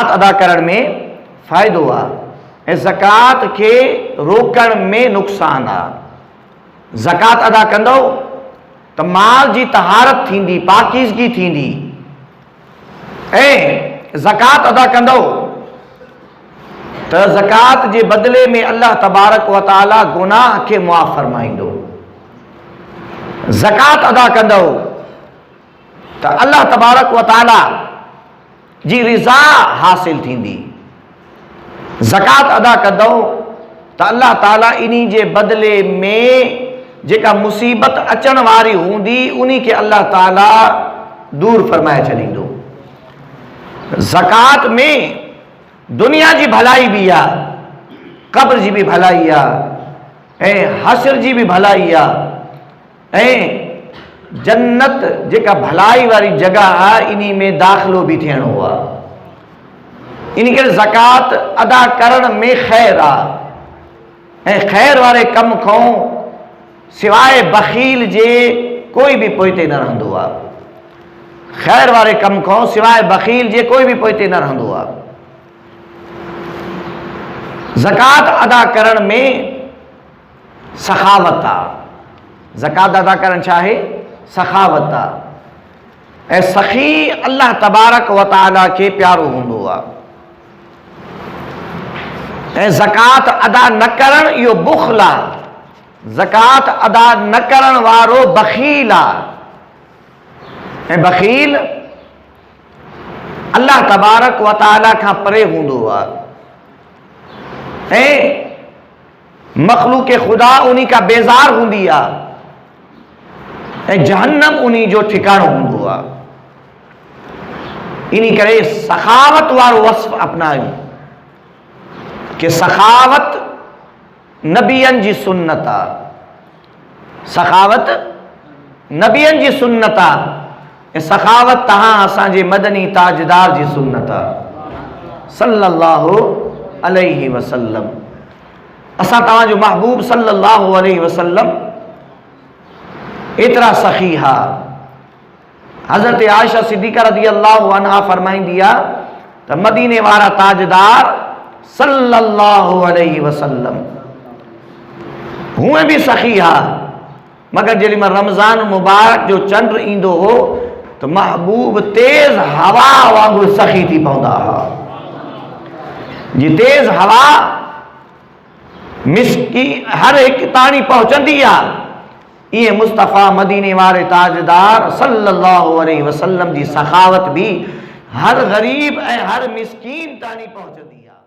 अदा करण में फ़ाइदो आहे ऐं ज़कात खे रोकण में नुक़सान आहे। ज़कात अदा कंदो त माल जी तहारत थींदी, पाकीज़गी थींदी, ऐं ज़कात अदा कंदो त ज़कात जे बदिले में अल्लाह तबारक व तआला गुनाह खे मुआफ़ फरमाईंदो। ज़कात अदा कंदो त अल्लाह तबारक व तआला जी रिज़ा हासिल थींदी। ज़कात अदा कंदो त अल्लाह ताला इन्ही जे बदिले में जेका मुसीबत अचण वारी हूंदी उन्ही खे अल्लाह ताला दूर फरमाए छॾींदो। ज़कात में दुनिया जी भलाई भी आहे, क़ब्र जी भी भलाई आहे, ऐं हश्र जी भी भलाई आहे, ऐं जन्नत जेका भलाई वारी जगह आहे इन्ही में दाख़िलो भी थियणो आहे। इन करे ज़कात अदा करण में ख़ैर आहे ऐं ख़ैर वारे कम खां सिवाय बख़ील जे कोई भी पोइते न रहंदो आहे। ख़ैर वारे कम खां सिवाय बख़ील जे कोई भी पोइते न रहंदो आहे। ज़कात अदा करण में सखावत आहे। ज़कात अदा करण छा आहे? सखावत आहे। ऐं सखी अल्लाह तबारक व तआला खे प्यारो हूंदो आहे। ऐं ज़कात अदा न करण इहो बुख़्ल आहे। ज़कात अदा न करण वारो बख़ील आहे ऐं बख़ील अल्लाह तबारक व तआला खां परे हूंदो आहे ऐं मख़लूक़ ख़ुदा उन्ही का बेज़ार हूंदी आहे ऐं जहन्नम उन्ही जो ठिकाणो हूंदो आहे। इन करे सखावत वारो वस्फ़ अपनायूं कि सखावत नबियन जी सुन्नत आहे। सखावत नबियन जी सुन्नत आहे ऐं सखावत तहां असांजे मदनी ताजदार जी सुन्नत आहे सल्लल्लाहु अलैहि वसल्लम। असां तव्हांजो महबूब सल्लल्लाहु अलैहि वसल्लम एतिरा सखी हा। हज़रत आयशा सिद्दीक़ा रज़ियल्लाहु अन्हा फरमाईंदी आहे त मदीने वारा ताजदार सल्लल्लाहु अलैहि वसल्लम हुए भी सखी हा, मगर जेॾी महिल रमज़ान मुबारक जो चंड ईंदो हो तो महबूब तेज हवा वांगुरु सखी थी पवंदा हा। जी तेज हवा मिसकी हर एक ताणी पहुंचंदी आहे, ये मुस्तफ़ा मदीने वारे ताजदार सल्लल्लाहु अलैहि वसल्लम जी सखावत भी हर गरीब ऐं हर मिसकीन ताणी पहुंचंदी आहे।